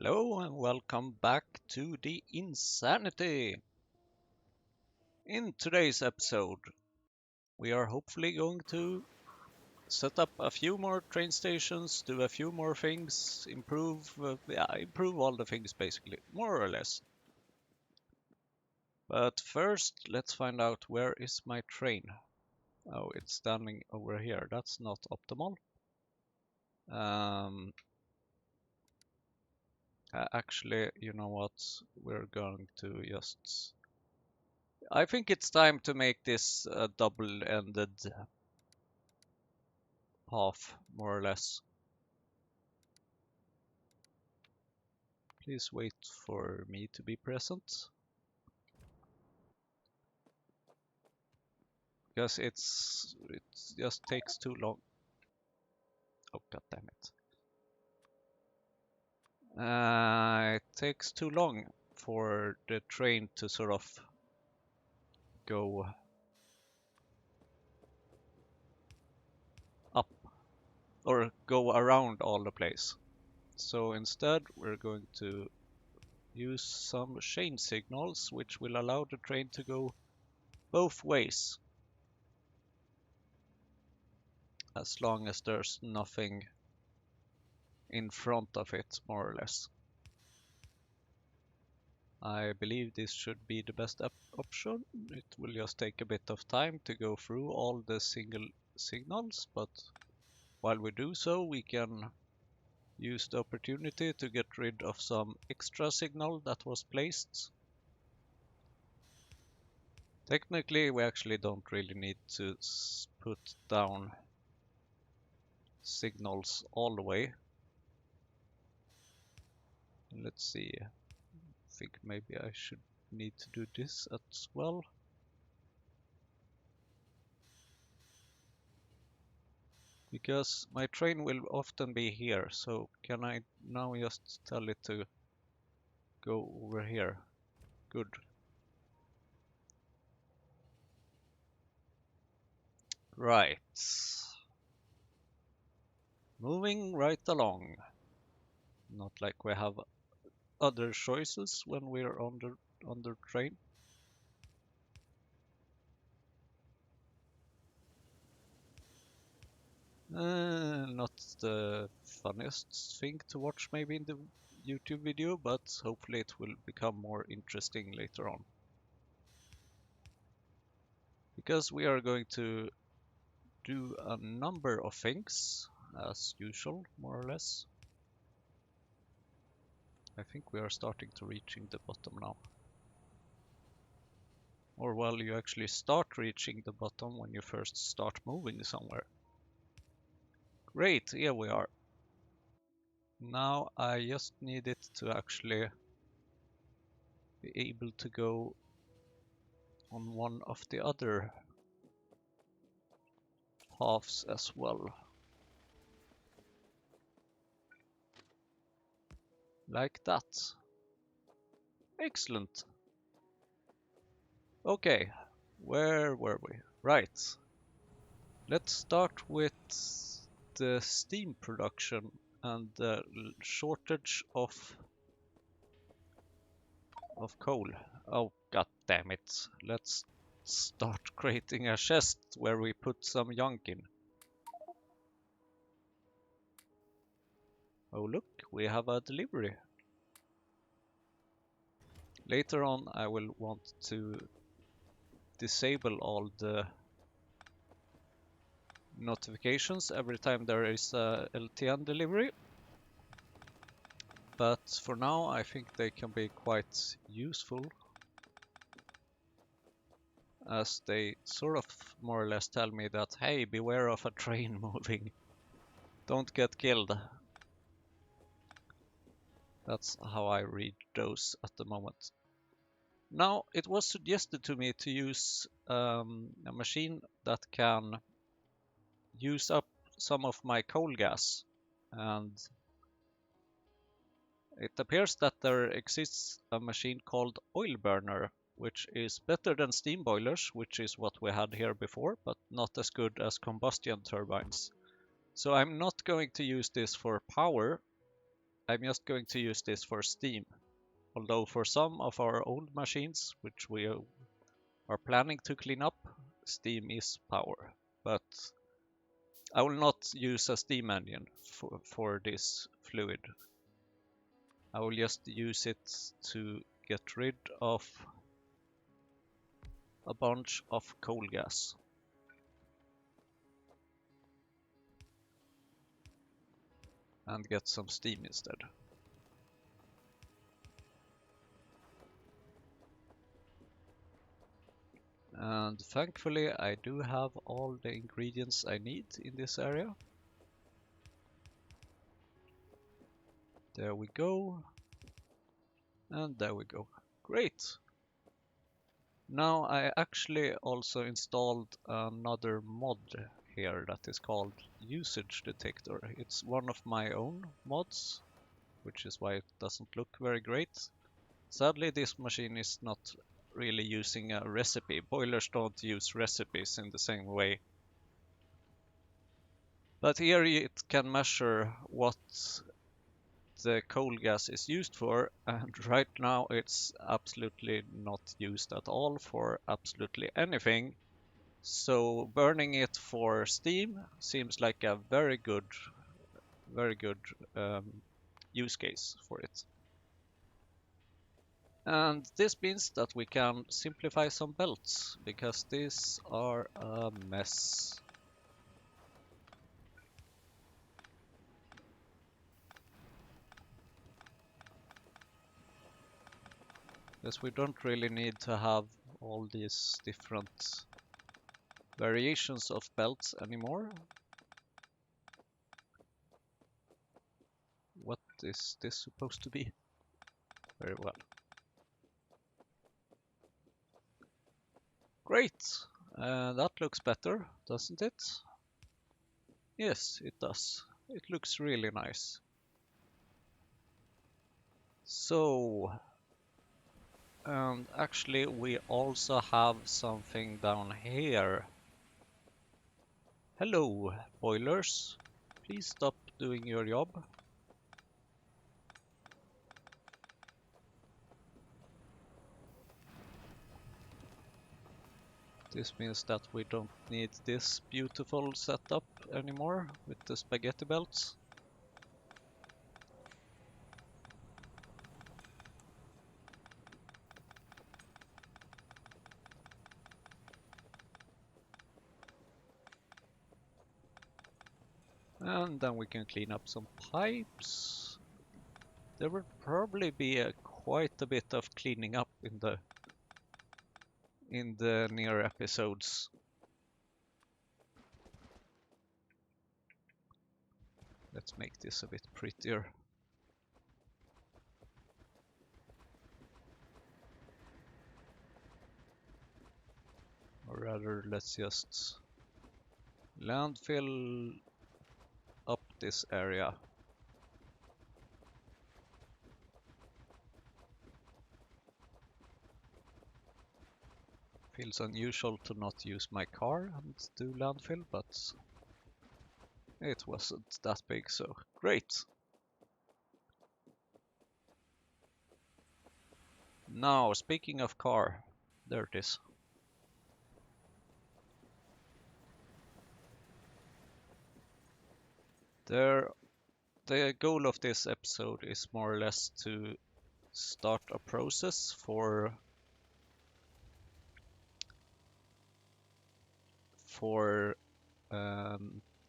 Hello and welcome back to the Insanity. In today's episode, we are hopefully going to set up a few more train stations, do a few more things, improve all the things basically, more or less. But first, let's find out where is my train. Oh, it's standing over here. That's not optimal. Actually, you know what? We're going to just I think it's time to make this a double-ended path, more or less. Please wait for me to be present. Because it just takes too long. Oh, god damn it. It takes too long for the train to sort of go up or go around all the place. So instead we're going to use some chain signals which will allow the train to go both ways. As long as there's nothing in front of it, more or less. I believe this should be the best option. It will just take a bit of time to go through all the single signals, but while we do so, we can use the opportunity to get rid of some extra signal that was placed. Technically, we actually don't really need to put down signals all the way. Let's see. I think maybe I should need to do this as well. Because my train will often be here, so can I now just tell it to go over here? Good. Right. Moving right along. Not like we have other choices when we're on the train. Not the funniest thing to watch maybe in the YouTube video, but hopefully it will become more interesting later on. Because we are going to do a number of things, as usual, more or less. I think we are starting to reaching the bottom now. Or well, you actually start reaching the bottom when you first start moving somewhere. Great, here we are. Now I just need it to actually be able to go on one of the other paths as well. Like that. Excellent. Okay, where were we? Right. Let's start with the steam production and the shortage of coal. Oh, god damn it. Let's start creating a chest where we put some junk in. Oh look, we have a delivery. Later on I will want to disable all the notifications every time there is a LTN delivery. But for now I think they can be quite useful, as they sort of more or less tell me that, hey, beware of a train moving. Don't get killed. That's how I read those at the moment. Now, it was suggested to me to use a machine that can use up some of my coal gas, and it appears that there exists a machine called oil burner, which is better than steam boilers, which is what we had here before, but not as good as combustion turbines. So I'm not going to use this for power, I'm just going to use this for steam. Although for some of our old machines, which we are planning to clean up, steam is power. But I will not use a steam engine for this fluid. I will just use it to get rid of a bunch of coal gas. And get some steam instead. And thankfully I do have all the ingredients I need in this area. There we go. And there we go. Great! Now I actually also installed another mod here that is called Usage Detector. It's one of my own mods, which is why it doesn't look very great. Sadly, this machine is not really using a recipe. Boilers don't use recipes in the same way. But here it can measure what the coal gas is used for, and right now it's absolutely not used at all for absolutely anything. So burning it for steam seems like a very good use case for it. And this means that we can simplify some belts, because these are a mess. Because we don't really need to have all these different variations of belts anymore. What is this supposed to be? Very well. Great! That looks better, doesn't it? Yes, it does. It looks really nice. So, and actually we also have something down here. Hello, boilers. Please stop doing your job. This means that we don't need this beautiful setup anymore with the spaghetti belts. And then we can clean up some pipes. There will probably be quite a bit of cleaning up in the near episodes. Let's make this a bit prettier. Or rather, let's just landfill up this area. Feels unusual to not use my car and do landfill, but it wasn't that big, so great. Now, speaking of car, there it is. The goal of this episode is more or less to start a process for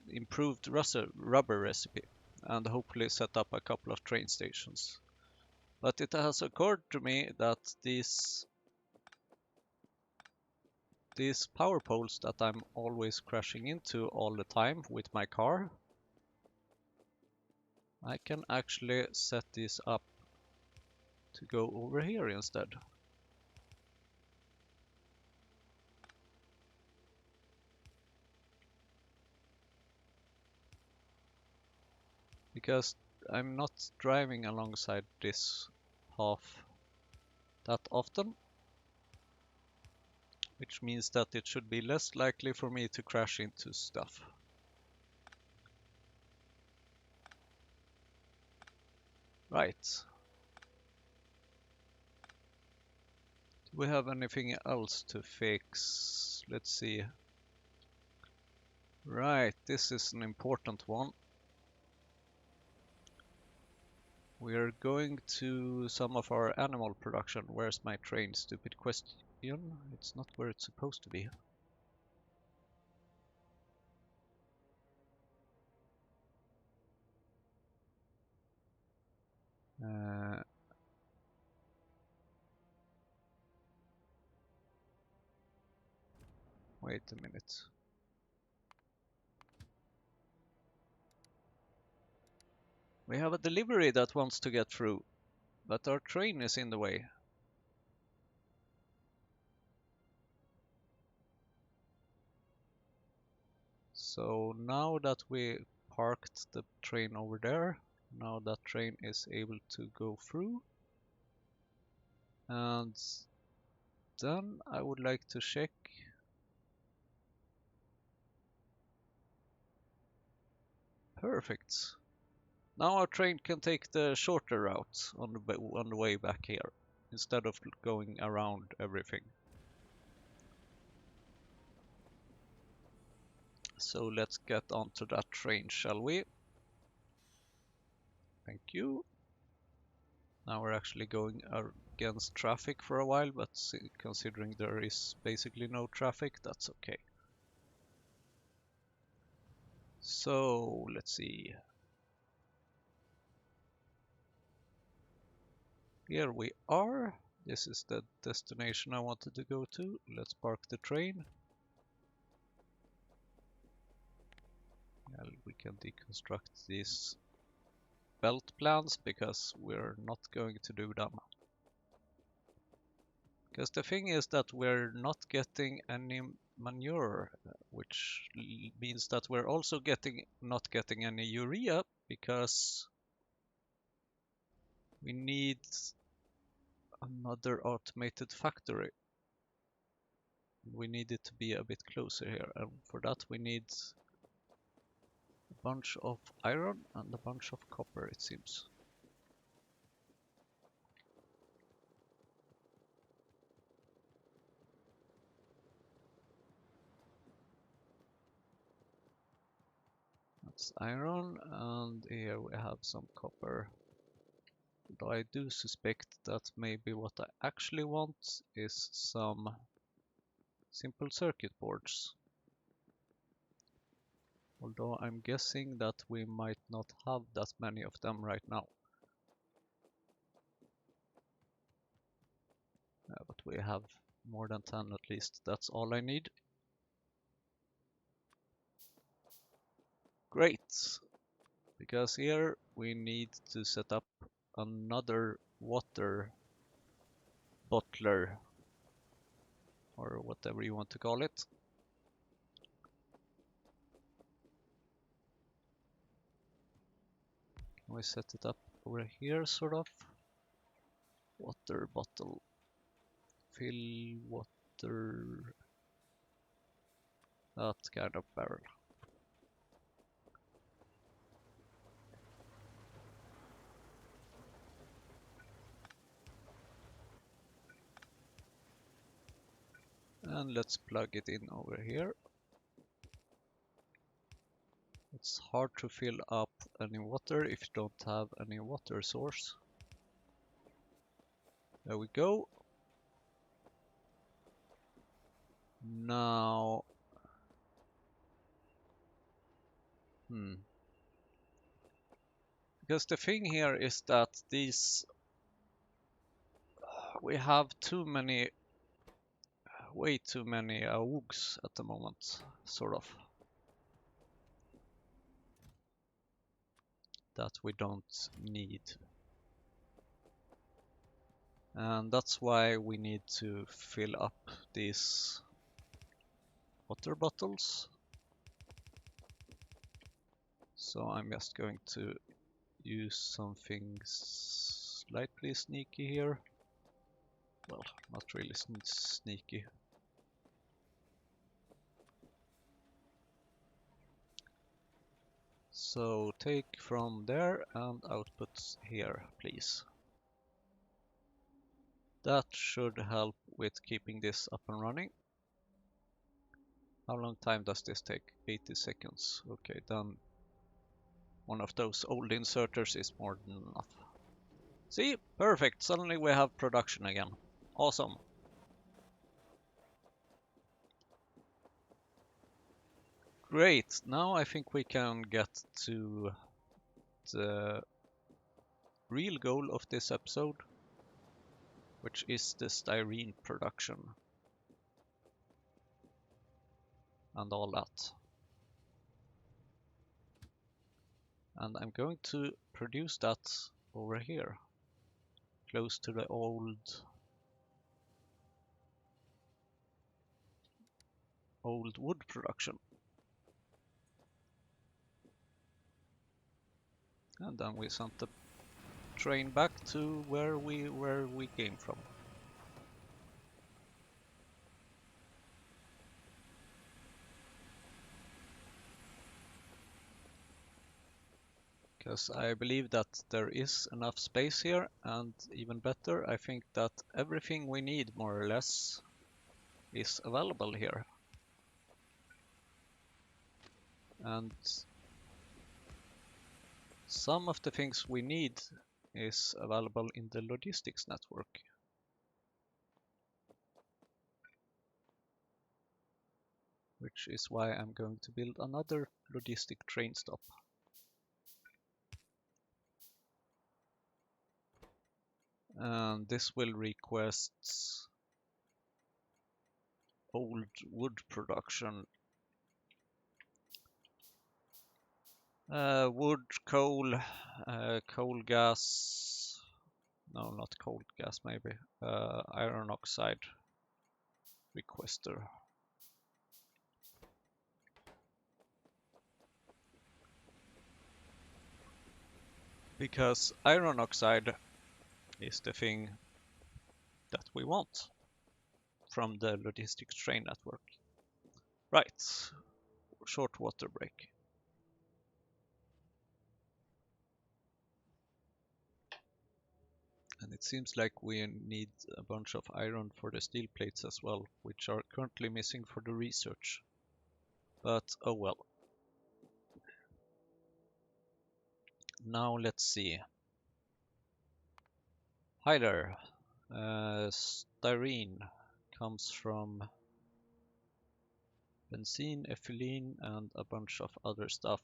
improved rubber recipe, and hopefully set up a couple of train stations. But it has occurred to me that these power poles that I'm always crashing into all the time with my car, I can actually set these up to go over here instead. Because I'm not driving alongside this path that often, which means that it should be less likely for me to crash into stuff. Right. Do we have anything else to fix? Let's see. Right, this is an important one. We are going to some of our animal production. Where's my train? Stupid question. It's not where it's supposed to be. Wait a minute. We have a delivery that wants to get through, but our train is in the way. So now that we parked the train over there, now that train is able to go through. And then I would like to check. Perfect. Now our train can take the shorter route on the way back here, instead of going around everything. So let's get onto that train, shall we? Thank you. Now we're actually going against traffic for a while, but considering there is basically no traffic, that's okay. So let's see. Here we are. This is the destination I wanted to go to. Let's park the train. Well, we can deconstruct these belt plans because we're not going to do them. Because the thing is that we're not getting any manure, which means that we're also not getting any urea because we need another automated factory. We need it to be a bit closer here, and for that we need a bunch of iron and a bunch of copper, it seems. That's iron, and here we have some copper. Though I do suspect that maybe what I actually want is some simple circuit boards. Although I'm guessing that we might not have that many of them right now. But we have more than 10 at least. That's all I need. Great! Because here we need to set up another water bottler, or whatever you want to call it. Can we set it up over here, sort of? Water bottle. Fill water. That kind of barrel. And let's plug it in over here. It's hard to fill up any water if you don't have any water source. There we go. Now, because the thing here is that we have way too many AUGs at the moment, sort of. That we don't need. And that's why we need to fill up these water bottles. So I'm just going to use something slightly sneaky here. Well, not really sneaky. So take from there and output here, please. That should help with keeping this up and running. How long time does this take? 80 seconds. Okay, then one of those old inserters is more than enough. See? Perfect. Suddenly we have production again. Awesome. Great. Now I think we can get to the real goal of this episode, which is the styrene production and all that. And I'm going to produce that over here, close to the old wood production. And then we sent the train back to where we came from. Because I believe that there is enough space here, and even better, I think that everything we need, more or less, is available here. And some of the things we need is available in the logistics network. Which is why I'm going to build another logistic train stop. And this will request old wood production. Wood, coal, coal gas. No, not coal gas, maybe. Iron oxide requester. Because iron oxide is the thing that we want from the logistics train network. Right, short water break. And it seems like we need a bunch of iron for the steel plates as well, which are currently missing for the research. But oh well. Now let's see. Hi there. Styrene comes from benzene, ethylene, and a bunch of other stuff.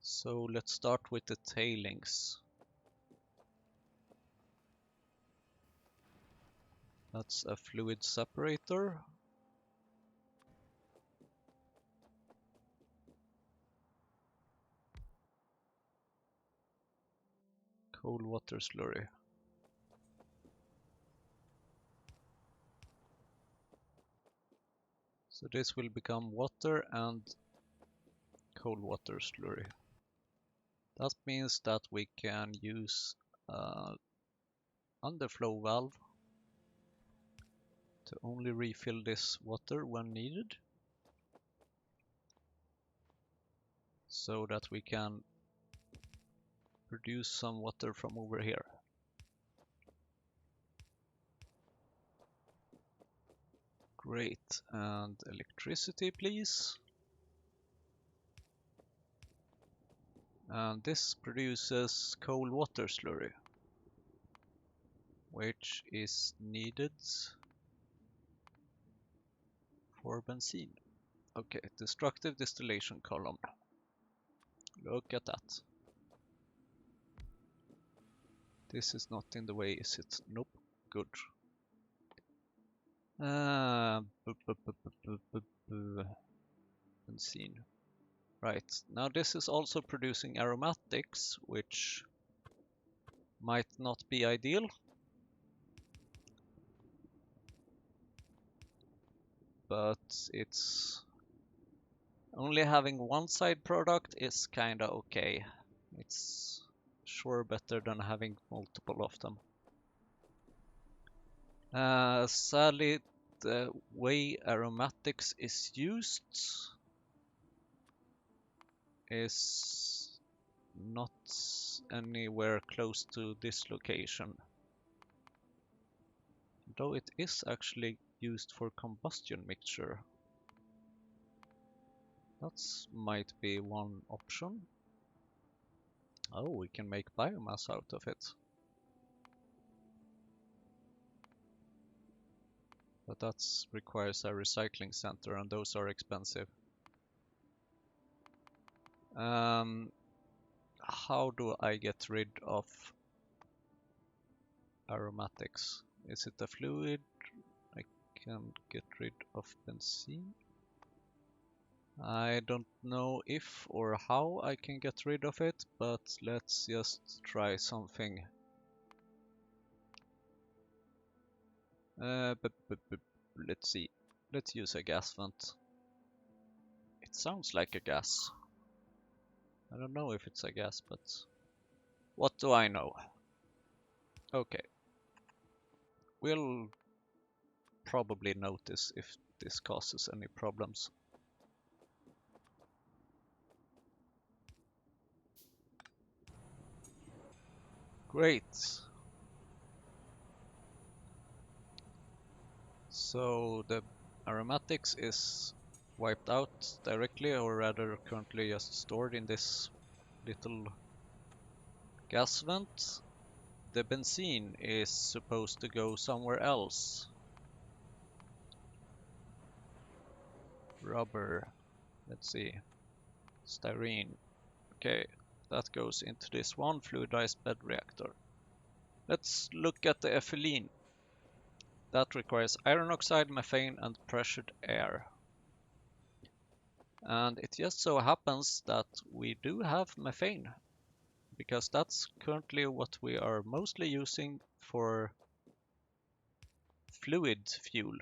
So let's start with the tailings. That's a fluid separator. Cold water slurry. So this will become water and cold water slurry. That means that we can use underflow valve to only refill this water when needed, so that we can produce some water from over here. Great, and electricity please. And this produces cold water slurry, which is needed for benzene. Okay, destructive distillation column. Look at that. This is not in the way, is it? Nope. Good. Benzene. Right, now this is also producing aromatics, which might not be ideal. But it's only having one side product is kinda okay. It's sure better than having multiple of them. Sadly, the way aromatics is used is not anywhere close to this location. Though it is actually used for combustion mixture. That might be one option. Oh, we can make biomass out of it. But that requires a recycling center, and those are expensive. How do I get rid of aromatics? Is it a fluid? I can get rid of benzene. I don't know if or how I can get rid of it, but let's just try something. Let's see. Let's use a gas vent. It sounds like a gas. I don't know if it's a gas, but what do I know? Okay. We'll probably notice if this causes any problems. Great. So the aromatics is wiped out directly, or rather currently just stored in this little gas vent. The benzene is supposed to go somewhere else. Rubber. Let's see. Styrene. Okay, that goes into this one fluidized bed reactor. Let's look at the ethylene. That requires iron oxide, methane, and pressured air. And it just so happens that we do have methane, because that's currently what we are mostly using for fluid fuel.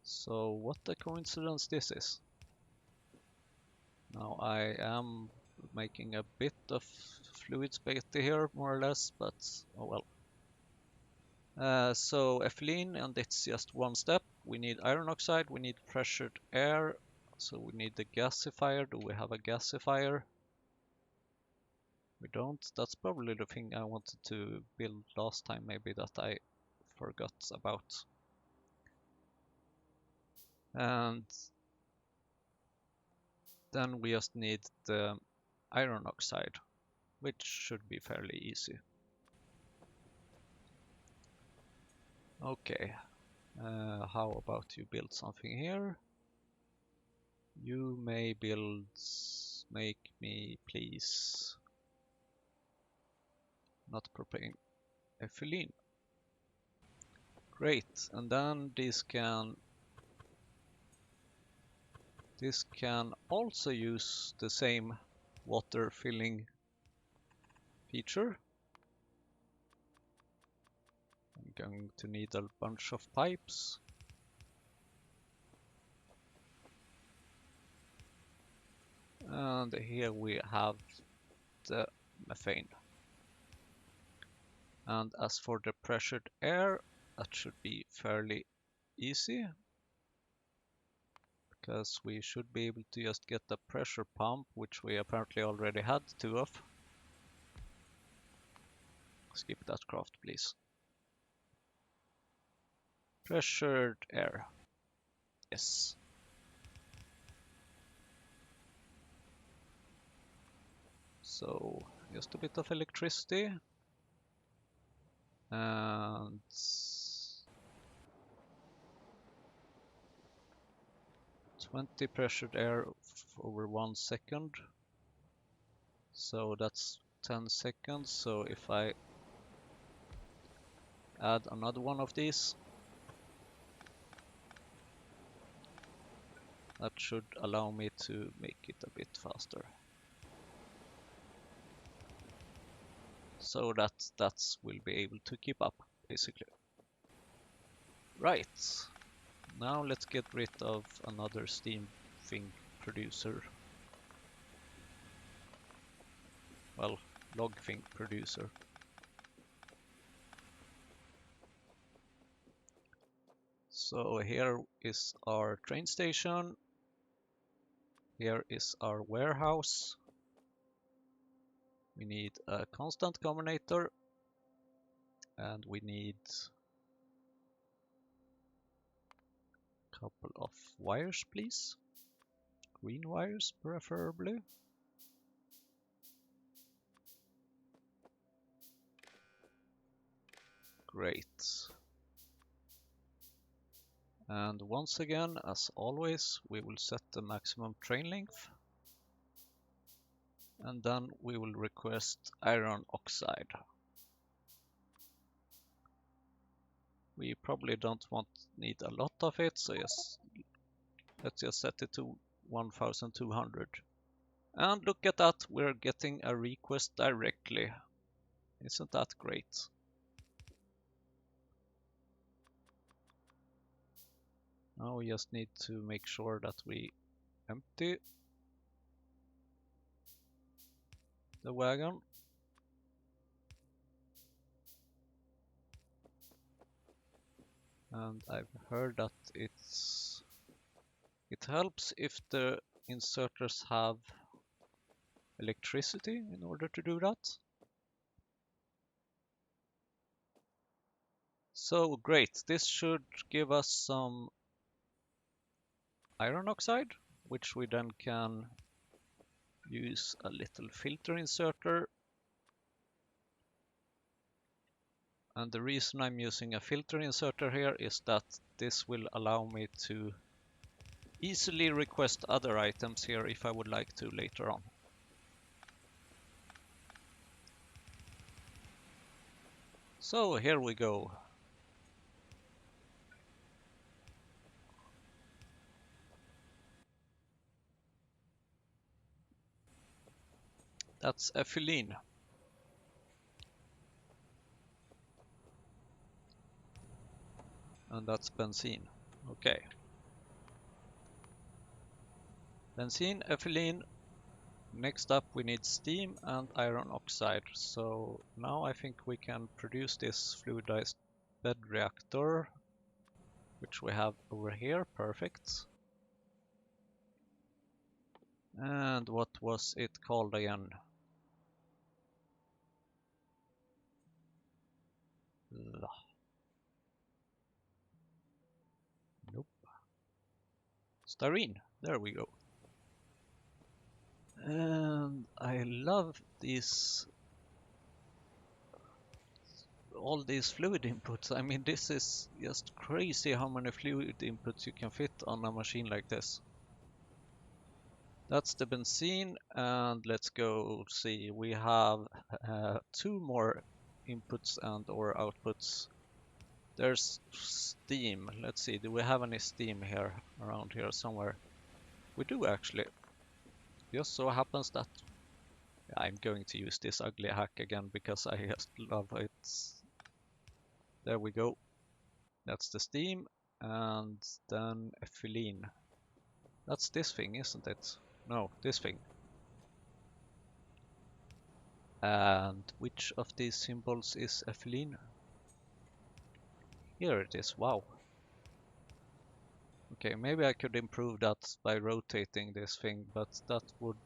So what a coincidence this is. Now I am making a bit of fluid spaghetti here, more or less, but oh well. So ethylene, and it's just one step. We need iron oxide, we need pressured air, so we need the gasifier. Do we have a gasifier? We don't. That's probably the thing I wanted to build last time, maybe, that I forgot about. And then we just need the iron oxide, which should be fairly easy. Okay, how about you build something here? You may build, make me please, not propane, ethylene. Great, and then this can also use the same water filling feature. I'm going to need a bunch of pipes. And here we have the methane. And as for the pressured air, that should be fairly easy, because we should be able to just get the pressure pump, which we apparently already had two of. Skip that craft, please. Pressured air. Yes. So just a bit of electricity. And 20 pressured air over 1 second. So that's 10 seconds. So if I add another one of these, that should allow me to make it a bit faster. So that will be able to keep up, basically. Right. Now let's get rid of another steam thing producer. Well, log thing producer. So here is our train station. Here is our warehouse. We need a constant combinator, and we need a couple of wires, please. Green wires, preferably. Great. And once again, as always, we will set the maximum train length. And then we will request iron oxide. We probably don't need a lot of it, so let's just set it to 1200. And look at that, we're getting a request directly. Isn't that great? Now we just need to make sure that we empty the wagon. And I've heard that it helps if the inserters have electricity in order to do that. So great, this should give us some iron oxide, which we then can use a little filter inserter. And the reason I'm using a filter inserter here is that this will allow me to easily request other items here if I would like to later on. So here we go. That's ethylene. And that's benzene. Okay. Benzene, ethylene. Next up we need steam and iron oxide. So now I think we can produce this fluidized bed reactor, which we have over here. Perfect. And what was it called again? Nope. Styrene. There we go. And I love all these fluid inputs. I mean, this is just crazy how many fluid inputs you can fit on a machine like this. That's the benzene, and let's go see. We have 2 more inputs and or outputs. There's steam. Let's see, do we have any steam here around here somewhere? We do actually. Just so happens that I'm going to use this ugly hack again because I just love it. There we go. That's the steam, and then ethylene. That's this thing, isn't it? No, this thing. And which of these symbols is ethylene? Here it is, wow. Okay, maybe I could improve that by rotating this thing, but that would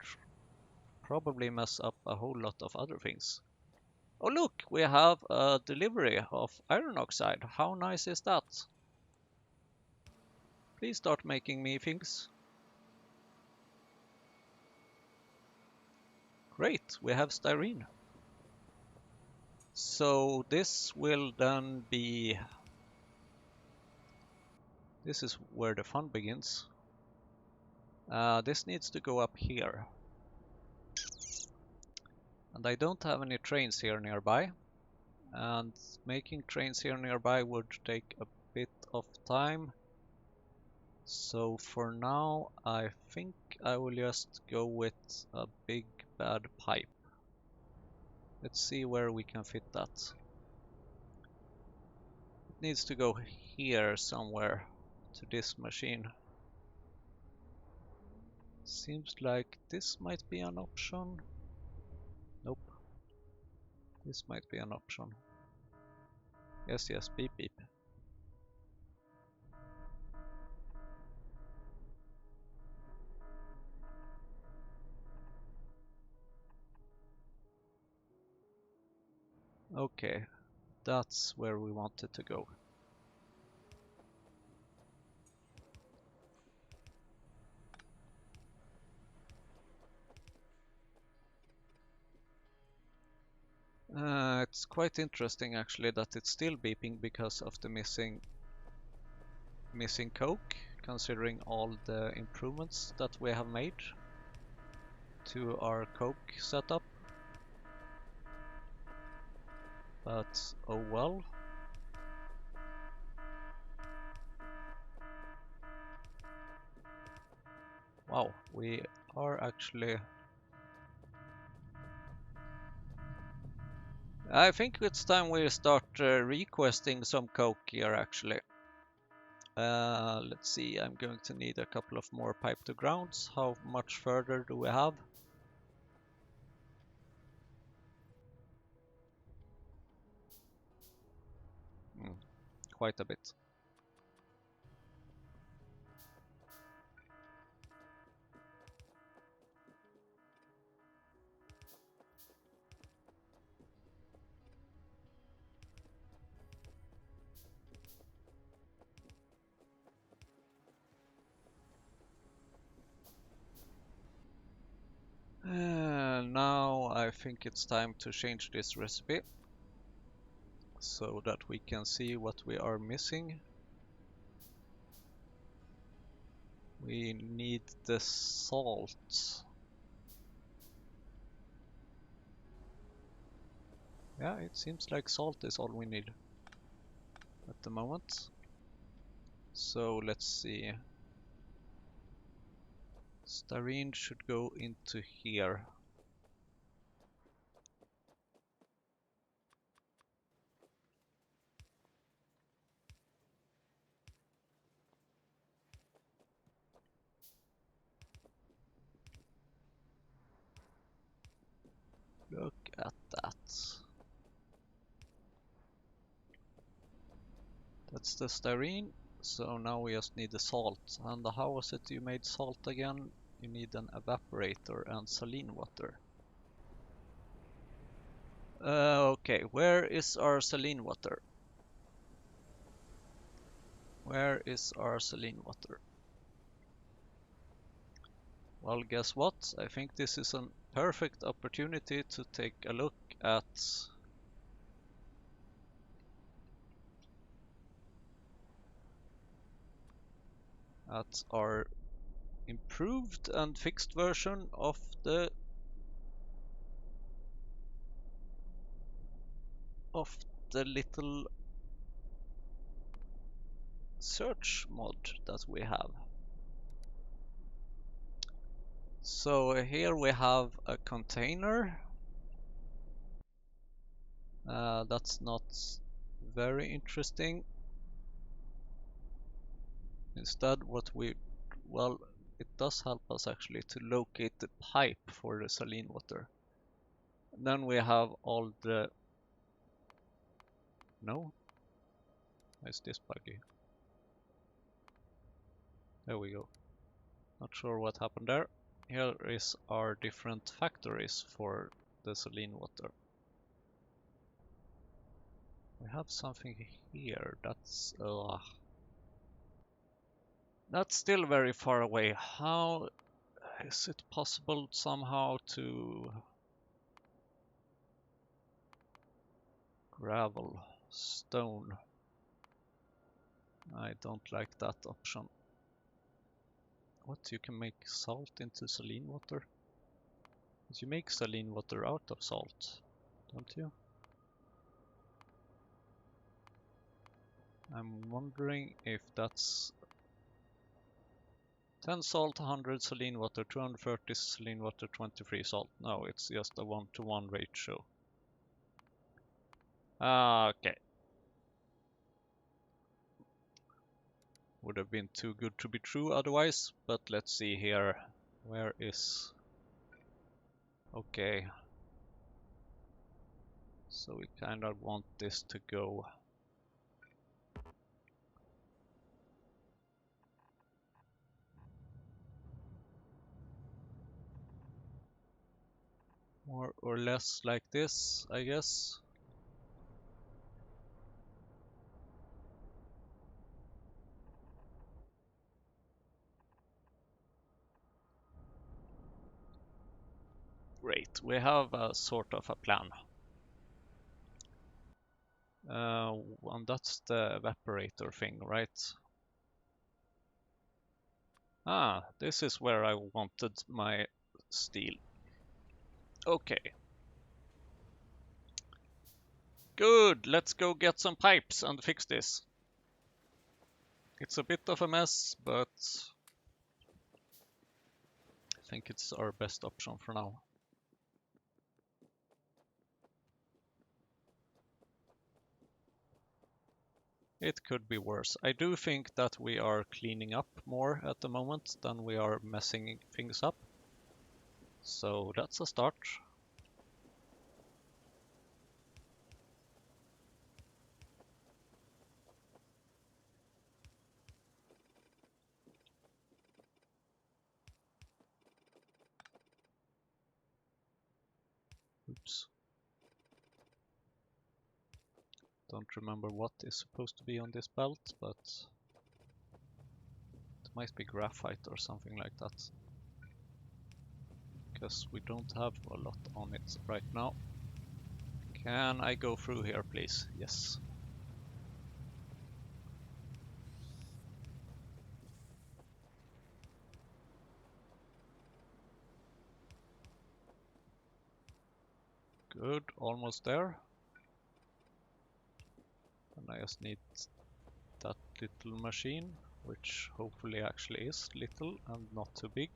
probably mess up a whole lot of other things. Oh look, we have a delivery of iron oxide. How nice is that? Please start making me things. Great, we have styrene. So this will then be... This is where the fun begins. This needs to go up here. And I don't have any trains here nearby. And making trains here nearby would take a bit of time. So for now, I think I will just go with a big bad pipe. Let's see where we can fit that. It needs to go here somewhere to this machine. Seems like this might be an option. Nope. This might be an option. Yes, yes, beep beep. Okay, that's where we wanted to go. It's quite interesting actually that it's still beeping because of the missing coke, considering all the improvements that we have made to our coke setup. But oh well. Wow, we are actually... I think it's time we start requesting some coke here actually. Let's see, I'm going to need a couple of more pipe to grounds. How much further do we have? Quite a bit. Now I think it's time to change this recipe so that we can see what we are missing. We need the salt. Yeah, it seems like salt is all we need at the moment. So let's see. Styrene should go into here. Look at that. That's the styrene. So now we just need the salt. And how was it you made salt again? You need an evaporator and saline water. Okay, where is our saline water? Where is our saline water? Well, guess what? I think this is a perfect opportunity to take a look at our improved and fixed version of the little search mod that we have. So here we have a container. That's not very interesting. Instead, well, it does help us actually to locate the pipe for the saline water. And then we have all the... No? Why is this buggy? There we go. Not sure what happened there. Here is our different factories for the saline water. We have something here that's still very far away. How is it possible somehow to... Gravel, stone. I don't like that option. What, you can make salt into saline water? But you make saline water out of salt, don't you? I'm wondering if that's 10 salt, 100 saline water, 230 saline water, 23 salt. No, it's just a 1-to-1 ratio. Okay. Would have been too good to be true otherwise, but let's see here. Where is... Okay. So we kind of want this to go... more or less like this, I guess. Great, we have a sort of a plan. And that's the evaporator thing, right? Ah, this is where I wanted my steel. Okay. Good, let's go get some pipes and fix this. It's a bit of a mess, but I think it's our best option for now. It could be worse. I do think that we are cleaning up more at the moment than we are messing things up. So that's a start. Oops. Don't remember what is supposed to be on this belt, but it might be graphite or something like that. Because we don't have a lot on it right now. Can I go through here, please? Yes. Good, almost there. And I just need that little machine, which hopefully actually is little and not too big.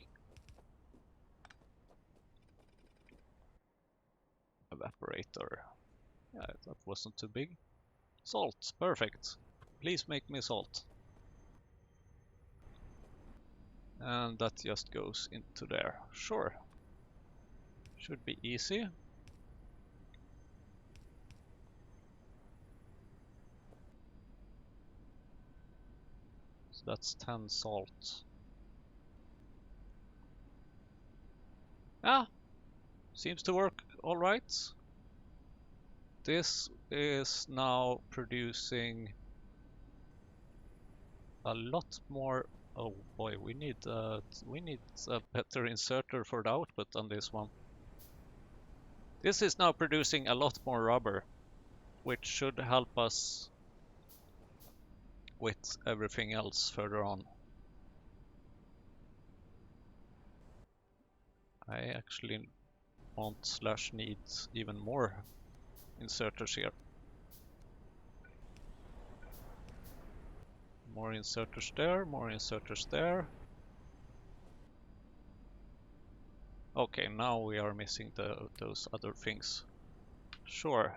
Evaporator. Yeah, that wasn't too big. Salt, perfect. Please make me salt. And that just goes into there. Sure. Should be easy. So that's 10 salt. Ah, seems to work all right. This is now producing a lot more. Oh boy, we need a better inserter for the output on this one. This is now producing a lot more rubber, which should help us with everything else further on. I actually want / need even more inserters here. More inserters there, more inserters there. Okay, now we are missing those other things. Sure.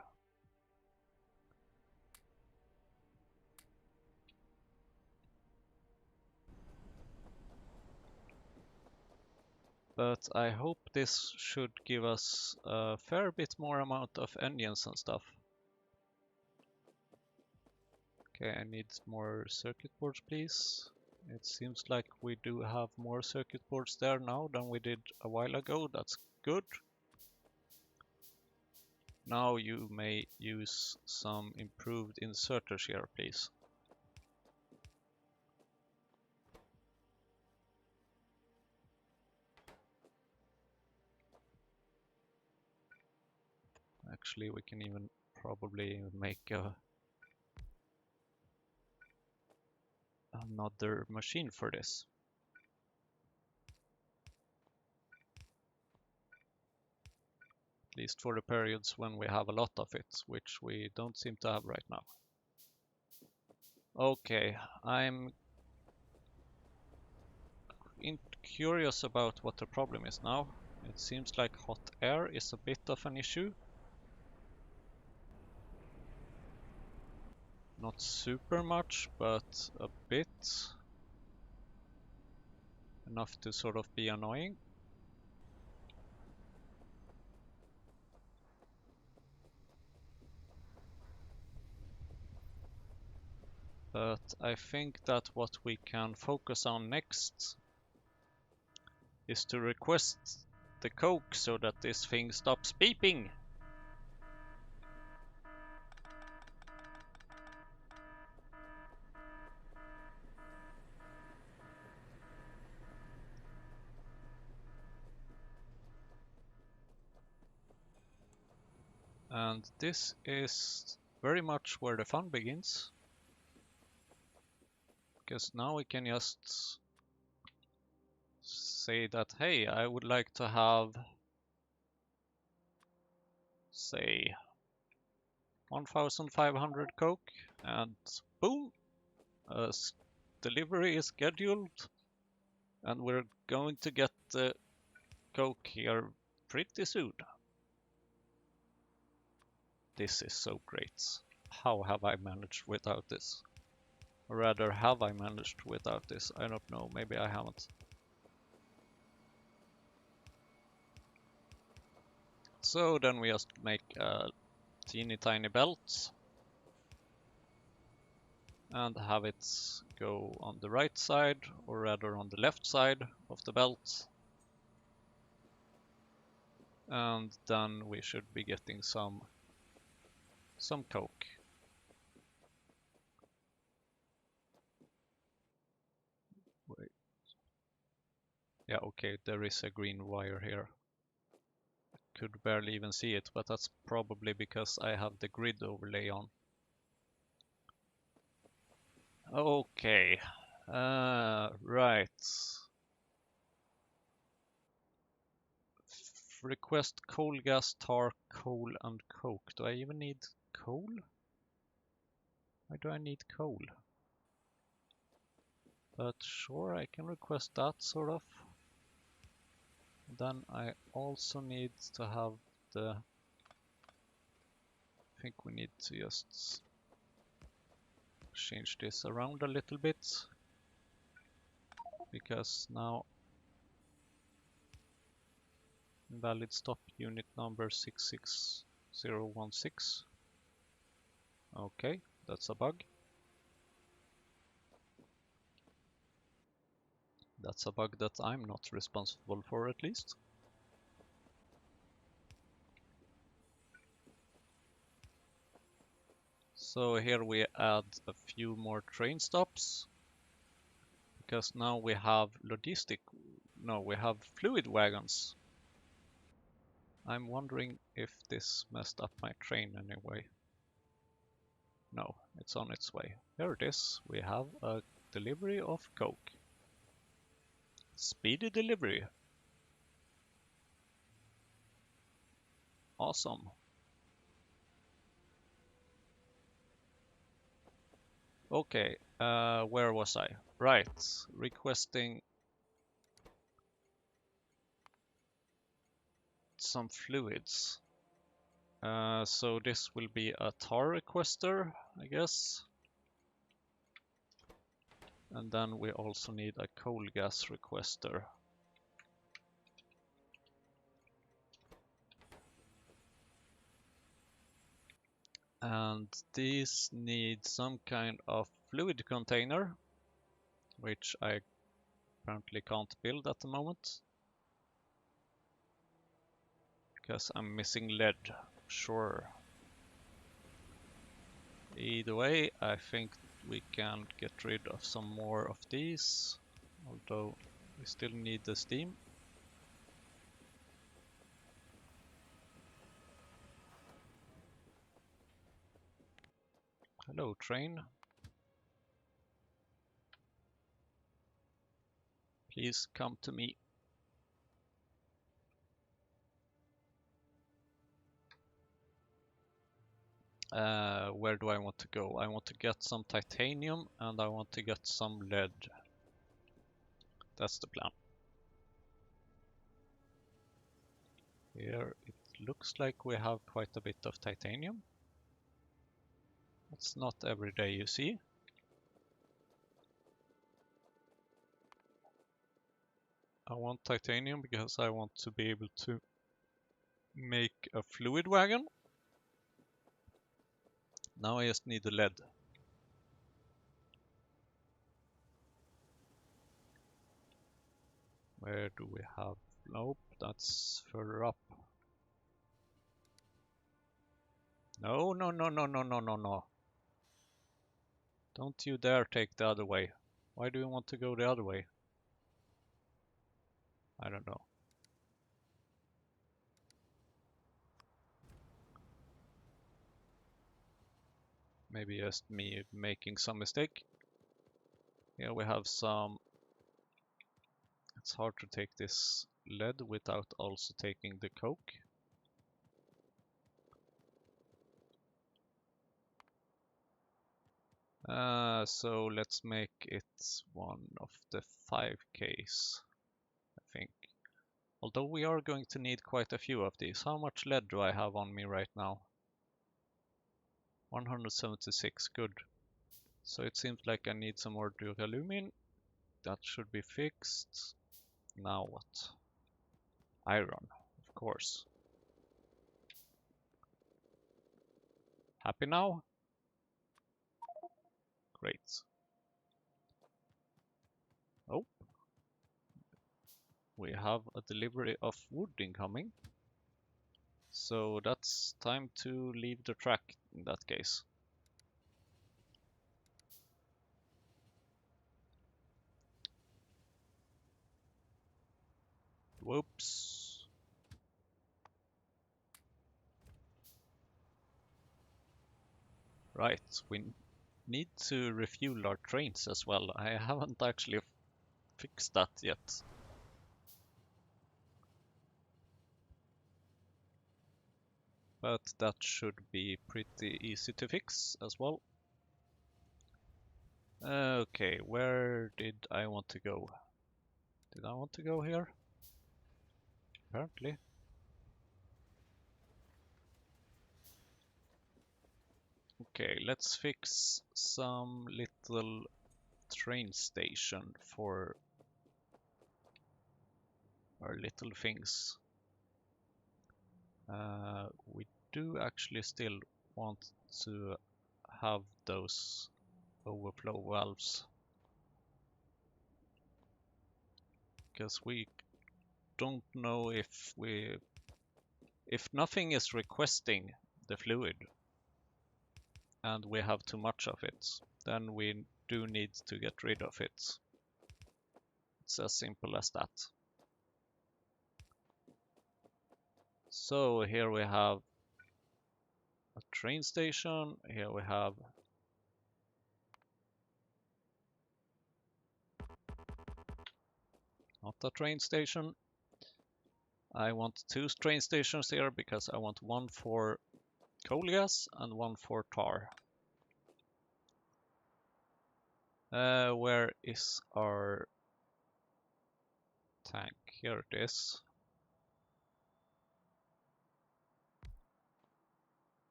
But I hope this should give us a fair bit more amount of engines and stuff. Okay, I need more circuit boards, please. It seems like we do have more circuit boards there now than we did a while ago. That's good. Now you may use some improved inserters here, please. Actually, we can even probably make another machine for this. At least for the periods when we have a lot of it, which we don't seem to have right now. Okay, I'm curious about what the problem is now. It seems like hot air is a bit of an issue. Not super much, but a bit. Enough to sort of be annoying. But I think that what we can focus on next is to request the coke so that this thing stops beeping. And this is very much where the fun begins. Because now we can just say that, hey, I would like to have, say, 1,500 Coke, and boom, a delivery is scheduled, and we're going to get the Coke here pretty soon. This is so great. How have I managed without this? Or rather, have I managed without this? I don't know, maybe I haven't. So then we just make a teeny tiny belt and have it go on the right side, or rather on the left side of the belt. And then we should be getting some Coke. Wait. Yeah, okay, there is a green wire here. Could barely even see it, but that's probably because I have the grid overlay on. Okay, right. Request coal, gas, tar, coal, and coke. Do I even need coal? Why do I need coal? But sure, I can request that, sort of. Then I also need to have the... I think we need to just change this around a little bit. Because now invalid stop unit number 66016. Okay, that's a bug. That's a bug that I'm not responsible for, at least. So here we add a few more train stops, because now we have we have fluid wagons. I'm wondering if this messed up my train anyway. No, it's on its way. Here it is. We have a delivery of Coke. Speedy delivery. Awesome. Okay, where was I? Right, requesting some fluids. So this will be a tar requester, I guess. And then we also need a coal gas requester. And these need some kind of fluid container, which I apparently can't build at the moment. Because I'm missing lead. Sure. Either way, I think we can get rid of some more of these, although we still need the steam. Hello, train. Please come to me. Where do I want to go? I want to get some titanium and I want to get some lead. That's the plan. Here it looks like we have quite a bit of titanium. It's not every day you see. I want titanium because I want to be able to make a fluid wagon. Now I just need the lead. Where do we have? Nope, that's further up. No, no, no, no, no, no, no, no. Don't you dare take the other way. Why do you want to go the other way? I don't know. Maybe just me making some mistake. Here we have some... It's hard to take this lead without also taking the coke. So let's make it one of the 5Ks, I think. Although we are going to need quite a few of these. How much lead do I have on me right now? 176, good. So it seems like I need some more duralumin. That should be fixed. Now what? Iron, of course. Happy now? Great. Oh, we have a delivery of wood incoming. So that's time to leave the track in that case. Whoops. Right, we need to refuel our trains as well. I haven't actually fixed that yet. But that should be pretty easy to fix as well. Okay, where did I want to go? Did I want to go here? Apparently. Okay, let's fix some little train station for our little things. We do actually still want to have those overflow valves, because we don't know if nothing is requesting the fluid and we have too much of it, then we do need to get rid of it. It's as simple as that. So here we have a train station. Here we have not a train station. I want 2 train stations here because I want one for coal gas and one for tar. Where is our tank? Here it is.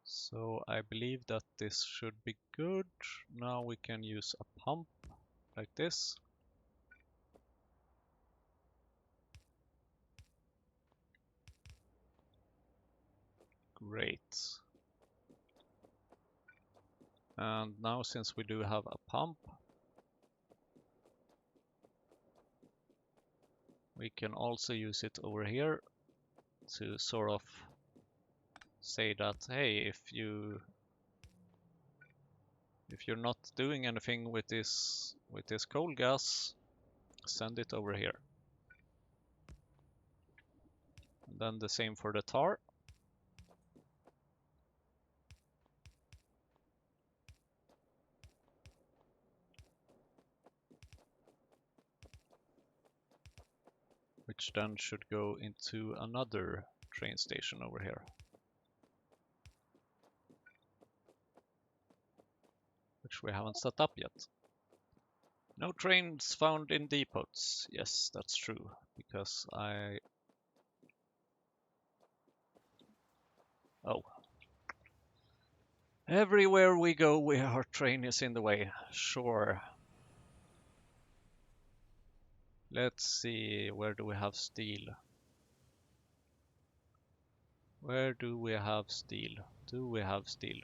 So I believe that this should be good. Now we can use a pump like this. Great. And now since we do have a pump, we can also use it over here to sort of say that, hey, if you're not doing anything with this coal gas, send it over here. And then the same for the tar. Which then should go into another train station over here. Which we haven't set up yet. No trains found in depots. Yes, that's true, because Oh. Everywhere we go, our train is in the way. Sure. Let's see, where do we have steel? Where do we have steel? Do we have steel?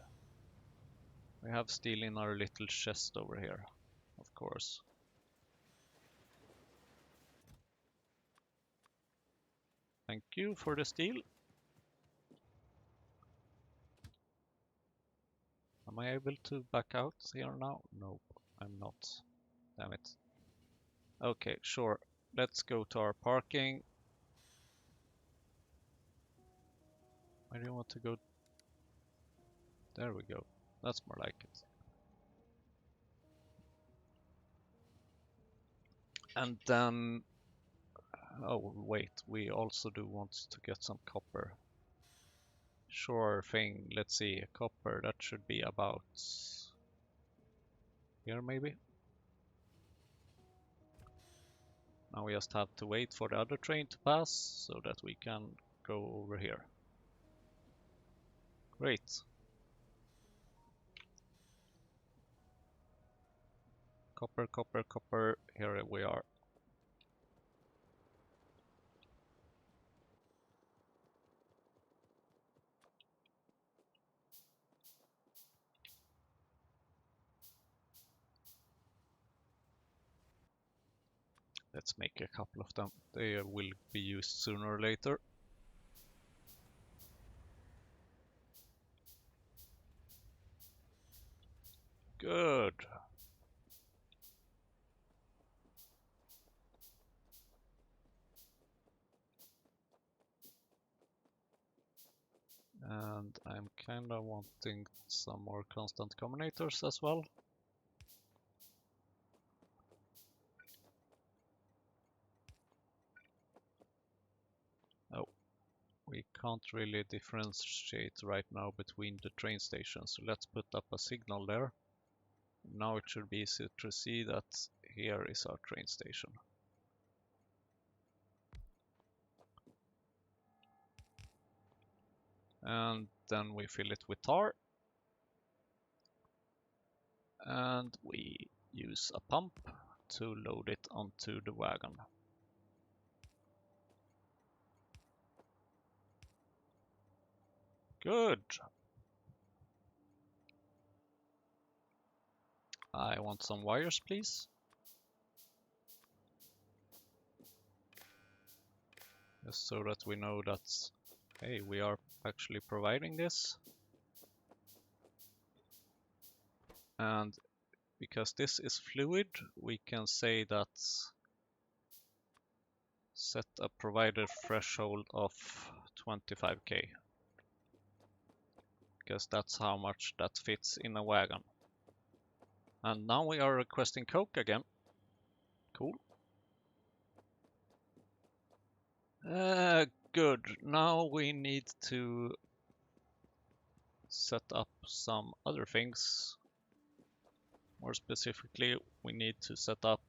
We have steel in our little chest over here, of course. Thank you for the steel. Am I able to back out here now? Nope, I'm not. Damn it. Okay, sure. Let's go to our parking. Where do you want to go? There we go. That's more like it. And then, oh wait, we also do want to get some copper. Sure thing, let's see, copper, that should be about here maybe? Now we just have to wait for the other train to pass so that we can go over here. Great. Copper, copper, copper, here we are. Let's make a couple of them. They will be used sooner or later. Good. And I'm kinda wanting some more constant combinators as well. Oh, we can't really differentiate right now between the train stations, so let's put up a signal there. Now it should be easy to see that here is our train station. And then we fill it with tar. And we use a pump to load it onto the wagon. Good. I want some wires, please. Just so that we know that, hey, we are actually providing this. And because this is fluid, we can say that set a provider threshold of 25k. Because that's how much that fits in a wagon. And now we are requesting coke again. Cool. Good. Now we need to set up some other things. More specifically, we need to set up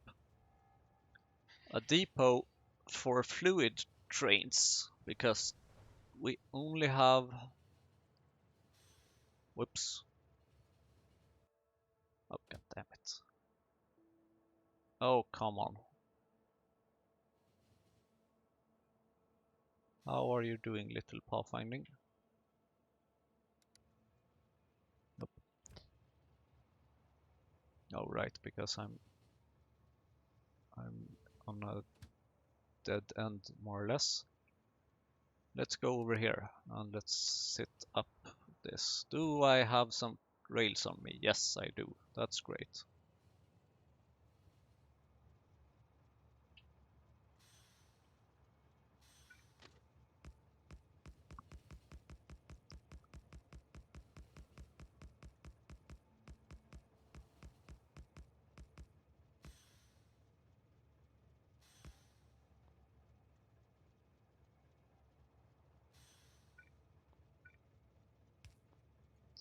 a depot for fluid trains because we only have... Whoops. Oh, god damn it. Oh, come on. How are you doing, little pathfinding? Nope. Oh, right, because I'm on a dead end, more or less. Let's go over here and let's set up this. Do I have some rails on me? Yes, I do. That's great.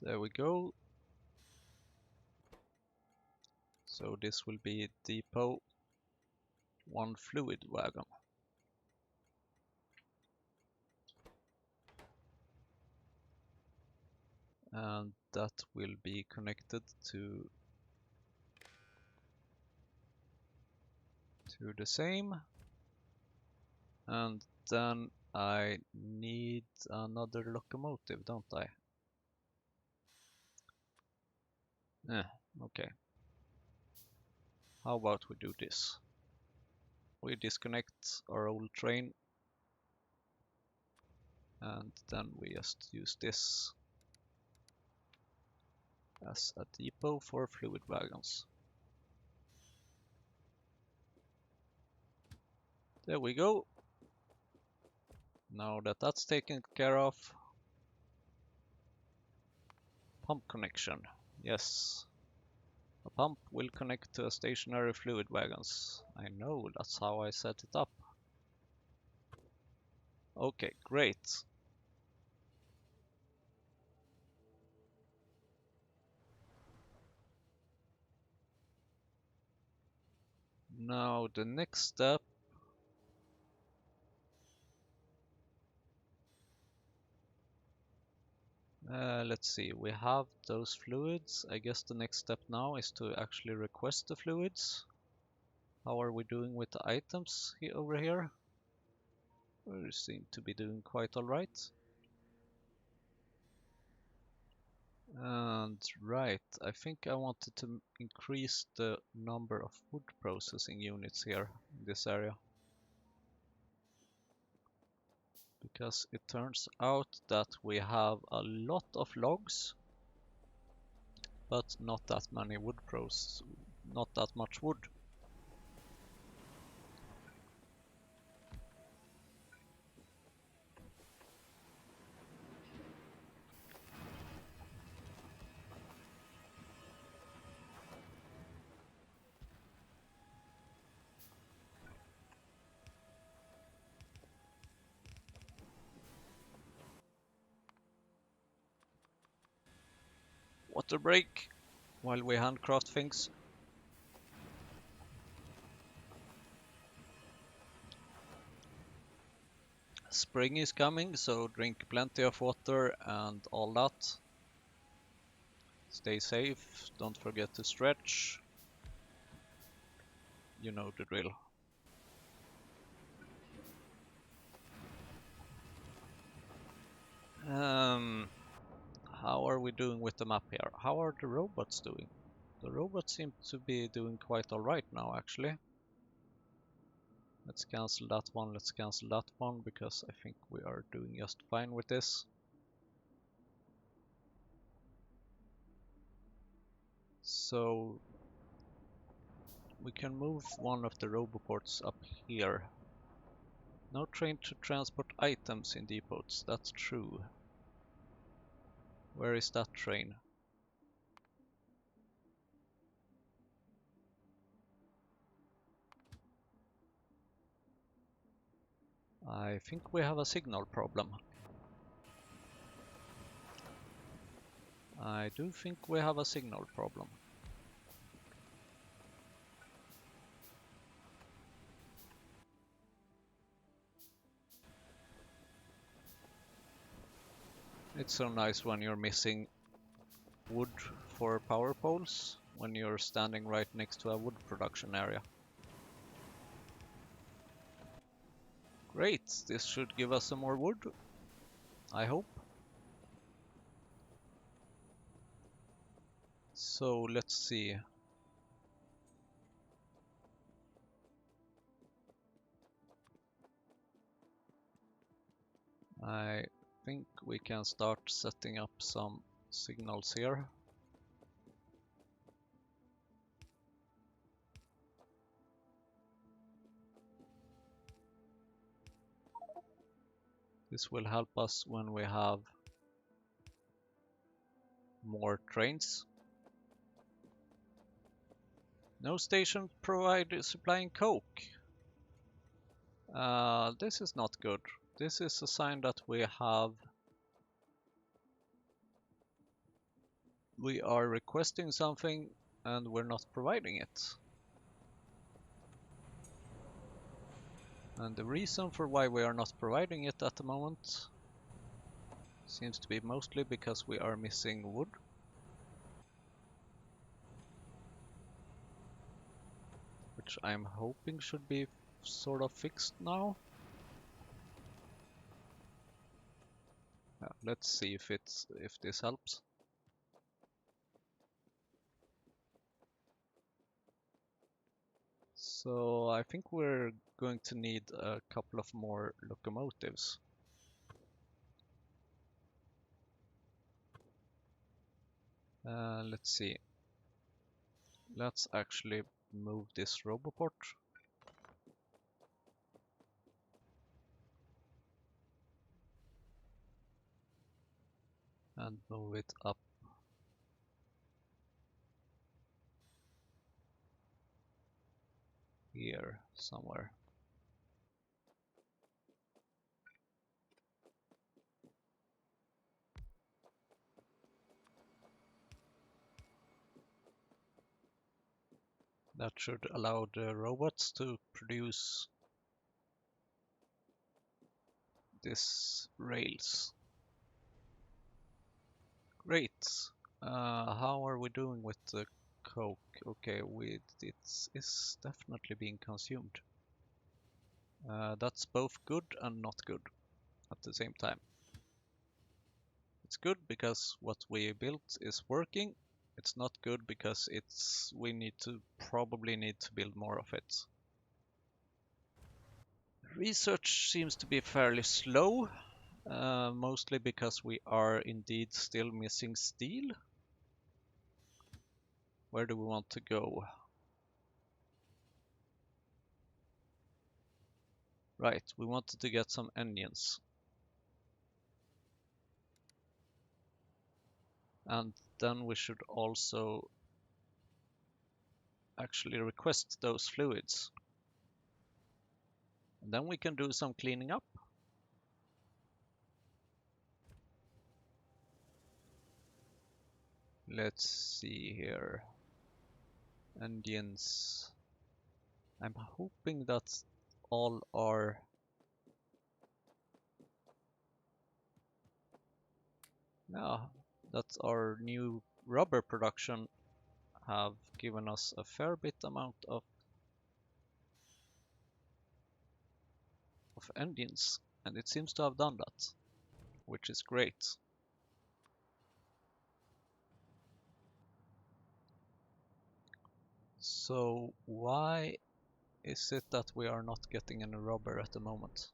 There we go. So this will be depot 1 fluid wagon. And that will be connected to the same. And then I need another locomotive, don't I? Okay. How about we do this? We disconnect our old train and then we just use this as a depot for fluid wagons. There we go. Now that that's taken care of, pump connection. Yes. A pump will connect to a stationary fluid wagons. I know, that's how I set it up. Okay, great. Now the next step. Let's see, we have those fluids. I guess the next step now is to actually request the fluids. How are we doing with the items over here? We seem to be doing quite alright. And right, I think I wanted to increase the number of wood processing units here in this area. Because it turns out that we have a lot of logs, but not that many not that much wood. Water break while we handcraft things. Spring is coming, so drink plenty of water and all that. Stay safe, don't forget to stretch. You know the drill. How are we doing with the map here? How are the robots doing? The robots seem to be doing quite alright now, actually. Let's cancel that one, let's cancel that one, because I think we are doing just fine with this. So we can move one of the roboports up here. No train to transport items in depots, that's true. Where is that train? I think we have a signal problem. I do think we have a signal problem. It's so nice when you're missing wood for power poles, when you're standing right next to a wood production area. Great, this should give us some more wood, I hope. So let's see. I think we can start setting up some signals here. This will help us when we have more trains. No station supplying coke. This is not good. This is a sign that we are requesting something and we're not providing it. And the reason for why we are not providing it at the moment seems to be mostly because we are missing wood. Which I'm hoping should be sort of fixed now. Yeah, let's see if this helps. So I think we're going to need a couple of more locomotives. Let's see. Let's actually move this roboport. And move it up here somewhere. That should allow the robots to produce this rails. Great. How are we doing with the coke? Okay, it's definitely being consumed. That's both good and not good at the same time. It's good because what we built is working. It's not good because we probably need to build more of it. Research seems to be fairly slow, mostly because we are indeed still missing steel. Where do we want to go? Right, we wanted to get some engines. And then we should also actually request those fluids. And then we can do some cleaning up. Let's see here. Engines. I'm hoping that all our that our new rubber production have given us a fair bit amount of engines, and it seems to have done that, which is great. So why is it that we are not getting any rubber at the moment?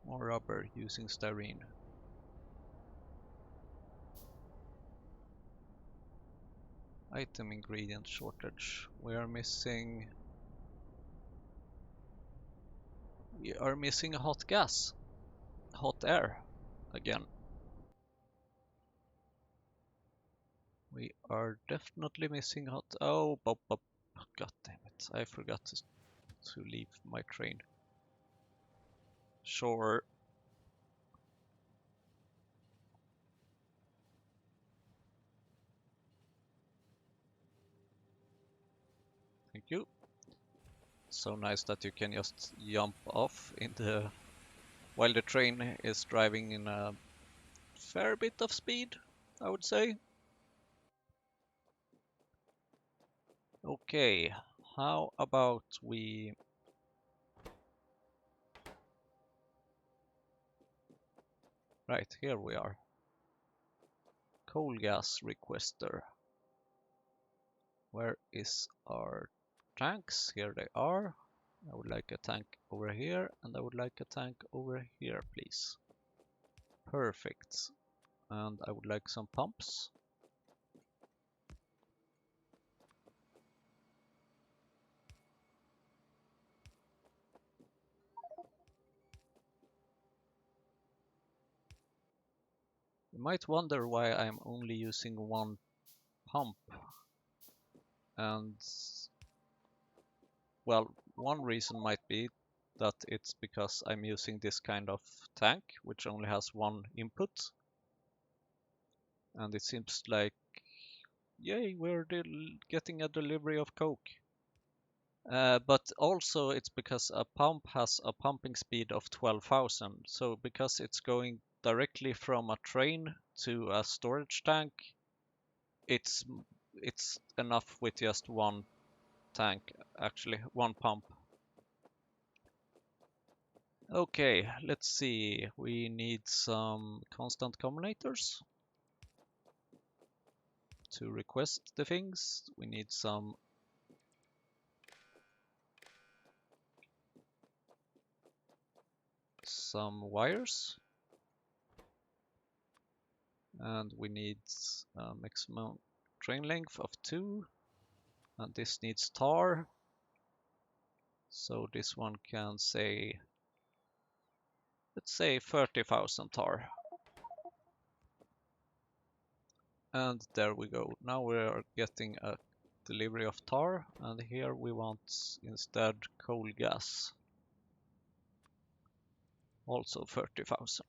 More rubber using styrene. Item ingredient shortage. We are missing hot gas. Hot air again. We are definitely missing hot. Oh, Bob. God damn it. I forgot to leave my train. Sure. Thank you. So nice that you can just jump off while the train is driving in a fair bit of speed, I would say. Okay, how about we... Right, here we are. Coal gas requester. Where is our tanks? Here they are. I would like a tank over here, and I would like a tank over here, please. Perfect. And I would like some pumps. You might wonder why I'm only using one pump. And, well, one reason might be that it's because I'm using this kind of tank, which only has one input. And it seems like, yay, we're getting a delivery of Coke. But also it's because a pump has a pumping speed of 12,000. So because it's going directly from a train to a storage tank, it's enough with just one tank, actually, one pump. Okay, let's see. We need some constant combinators to request the things. We need some wires, and we need a maximum train length of 2, and this needs tar, so this one can say, let's say 30,000 tar. And there we go. Now we are getting delivery of tar, and here we want instead coal gas. Also 30,000.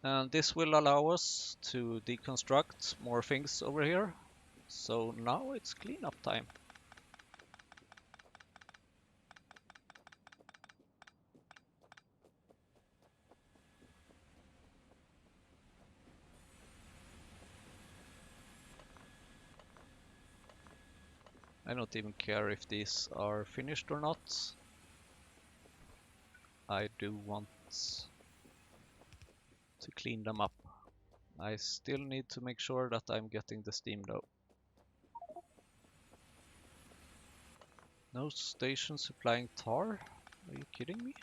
And this will allow us to deconstruct more things over here. So now it's cleanup time. I don't even care if these are finished or not. I do want to clean them up. I still need to make sure that I'm getting the steam though. No station supplying tar? Are you kidding me?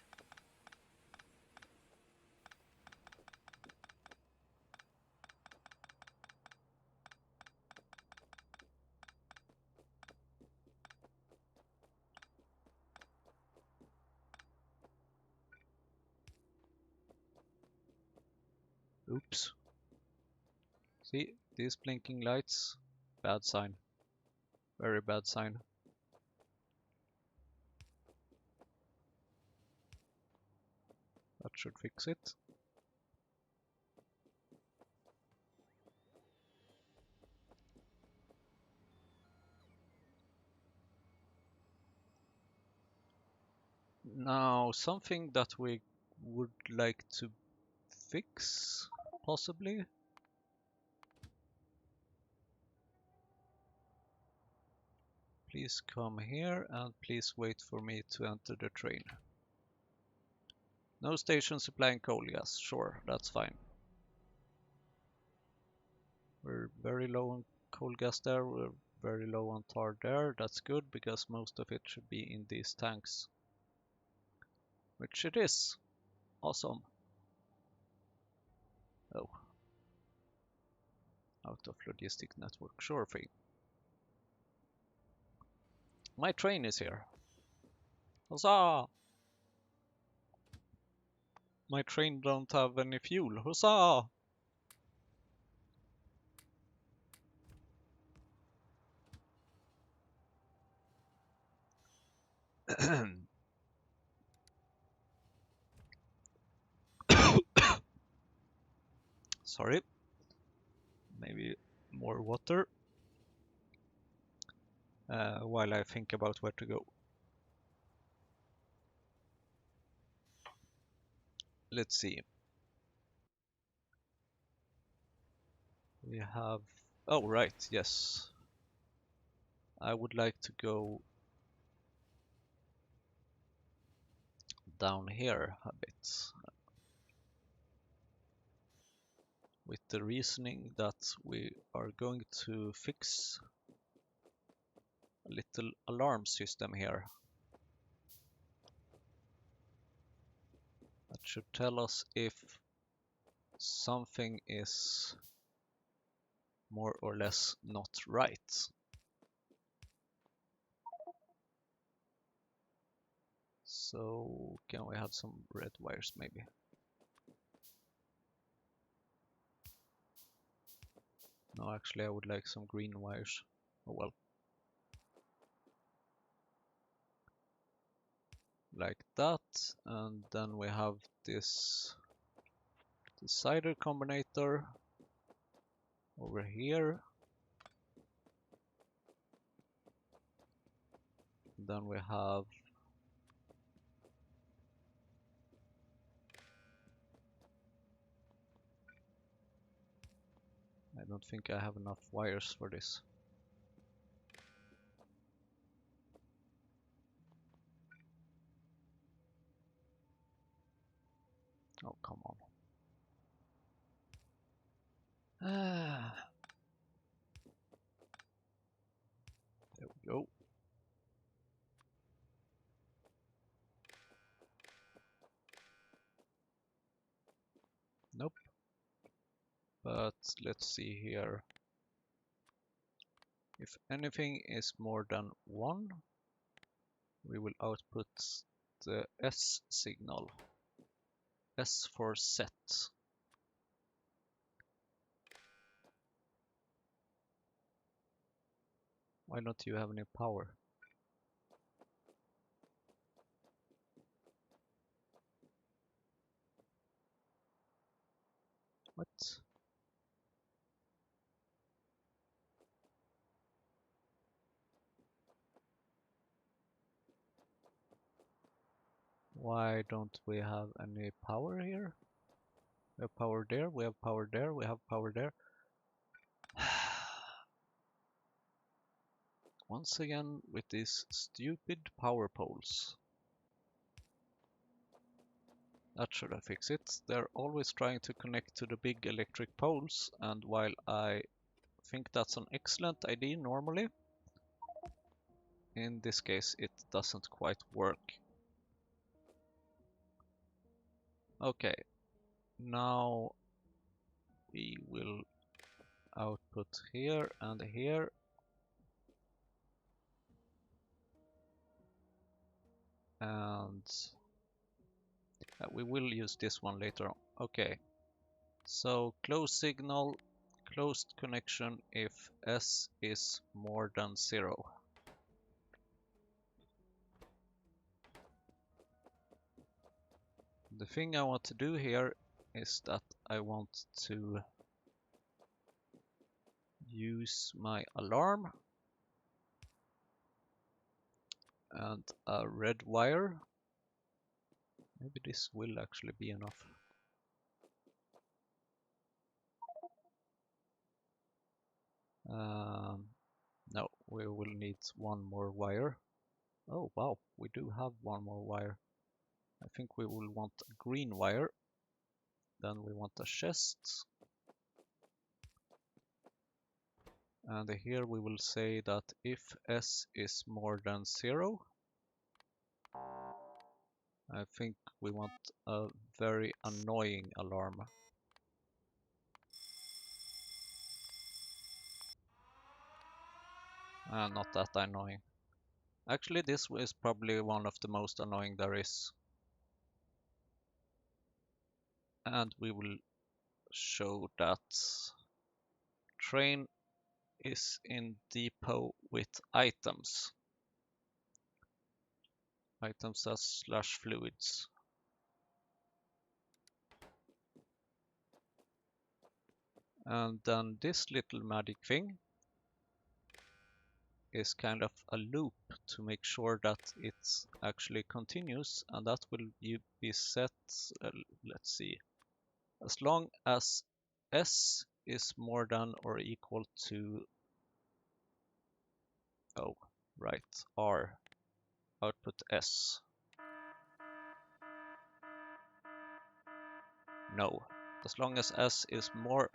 Oops. See, these blinking lights? Bad sign. Very bad sign. That should fix it. Now, something that we would like to fix, possibly. Please come here and please wait for me to enter the train. No station supplying coal gas. Sure, that's fine. We're very low on coal gas there. We're very low on tar there. That's good because most of it should be in these tanks. Which it is. Awesome. Oh. Out of logistic network. Sure thing. My train is here. Huzzah! My train don't have any fuel. Huzzah! Sorry. Maybe more water. While I think about where to go. Let's see. We have... Oh, right, yes. I would like to go down here a bit. With the reasoning that we are going to fix a little alarm system here. That should tell us if something is more or less not right. So can we have some red wires maybe? No, actually I would like some green wires. Oh well. Like that, and then we have this decider combinator over here. Then we have I don't think I have enough wires for this. Oh, come on. There we go. Nope. But let's see here. If anything is more than 1, we will output the S signal. S for set. Why don't you have any power? What? Why don't we have any power here? We have power there, we have power there, we have power there. Once again with these stupid power poles. That should have fixed it. They're always trying to connect to the big electric poles, and while I think that's an excellent idea normally, in this case it doesn't quite work. Okay, now we will output here and here. And we will use this one later on. Okay, so close signal, closed connection if S is more than 0. The thing I want to do here is that I want to use my alarm and a red wire. Maybe this will actually be enough. No, we will need one more wire. Oh wow, we do have one more wire. I think we will want a green wire. Then we want a chest. And here we will say that if S is more than 0, I think we want a very annoying alarm. Not that annoying. Actually, this is probably one of the most annoying there is. And we will show that train is in depot with items. Items as slash fluids. And then this little magic thing is kind of a loop to make sure that it actually continues, and that will be set, let's see, as long as S is more than or equal to, oh, right, R, output S. No, as long as S is more.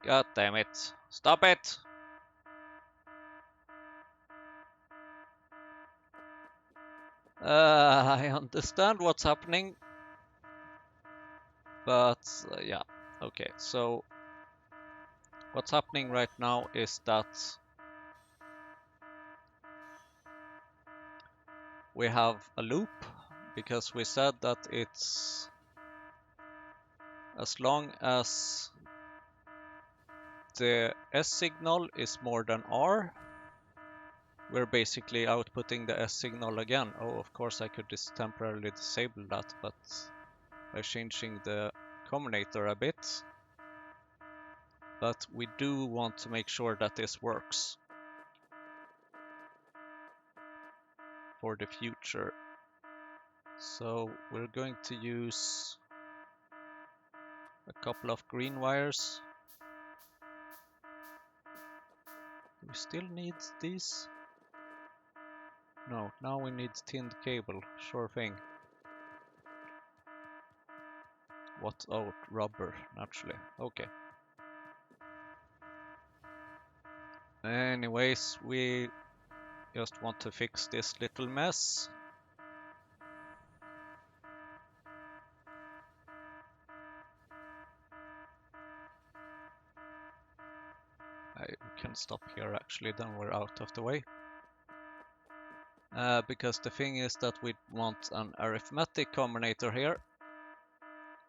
God damn it, stop it! I understand what's happening, but yeah, okay, so what's happening right now is that we have a loop because we said that it's as long as the S signal is more than R, we're basically outputting the S signal again. Oh, of course I could just temporarily disable that, but by changing the combinator a bit. But we do want to make sure that this works for the future. So we're going to use a couple of green wires. Do we still need these? No, now we need tinned cable, sure thing. What? Oh, rubber, naturally. Okay. Anyways, we just want to fix this little mess. I can stop here actually, then we're out of the way. Because the thing is that we want an arithmetic combinator here,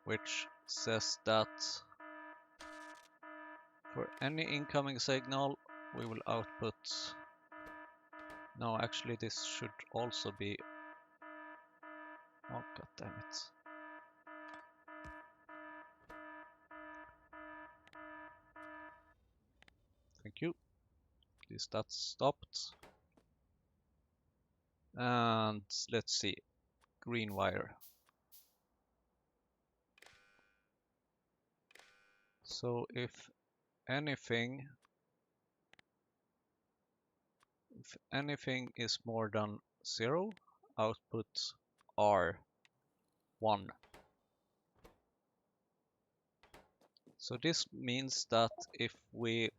which says that For any incoming signal, we will output. No, actually, this should also be. Oh, god damn it. Thank you. At least that's stopped. And let's see. Green wire. So if anything is more than 0, output R1. So this means that if we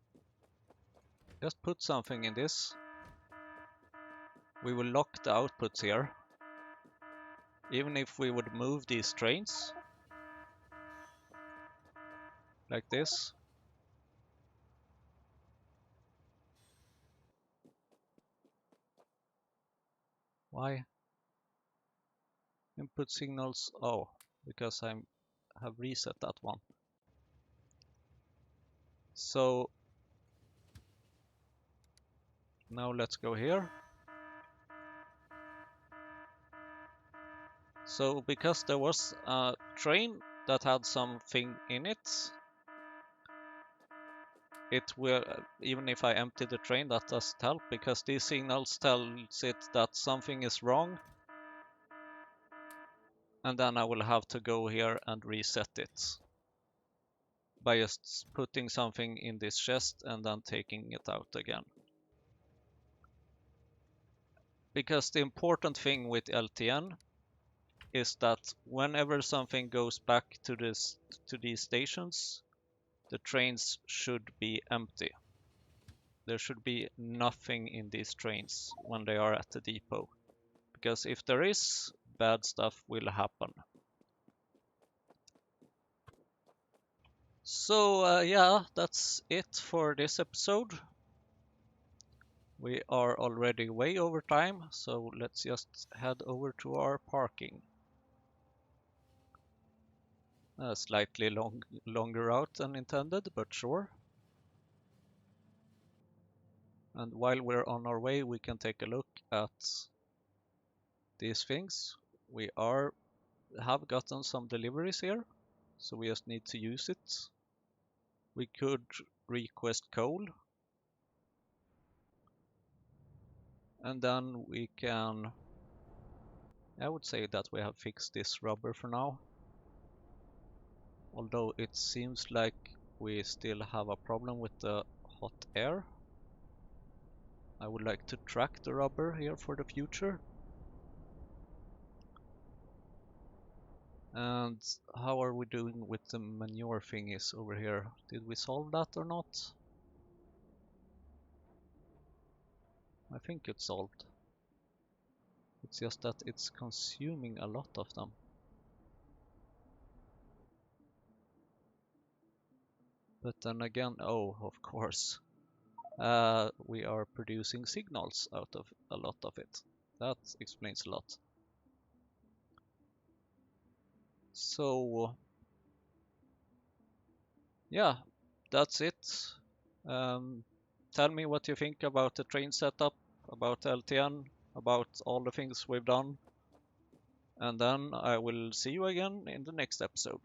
just put something in this, we will lock the outputs here. Even if we would move these trains like this. Why? Input signals, oh, because I have reset that one. So now let's go here. So because there was a train that had something in it, it will, even if I empty the train, that doesn't help, because these signals tells it that something is wrong. And then I will have to go here and reset it by just putting something in this chest and then taking it out again. Because the important thing with LTN is that whenever something goes back to these stations, the trains should be empty. There should be nothing in these trains when they are at the depot. Because if there is, bad stuff will happen. So yeah, that's it for this episode. We are already way over time, so let's just head over to our parking. A slightly longer route than intended, but sure. And while we're on our way, we can take a look at these things. We have gotten some deliveries here, so we just need to use it. We could request coal, and then we can, I would say that we have fixed this rubber for now. Although it seems like we still have a problem with the hot air. I would like to track the rubber here for the future. And how are we doing with the manure thingies over here? Did we solve that or not? I think it's solved. It's just that it's consuming a lot of them. But then again, oh, of course. We are producing signals out of a lot of it. That explains a lot. So yeah, that's it. Tell me what you think about the train setup, about LTN, about all the things we've done. And then I will see you again in the next episode.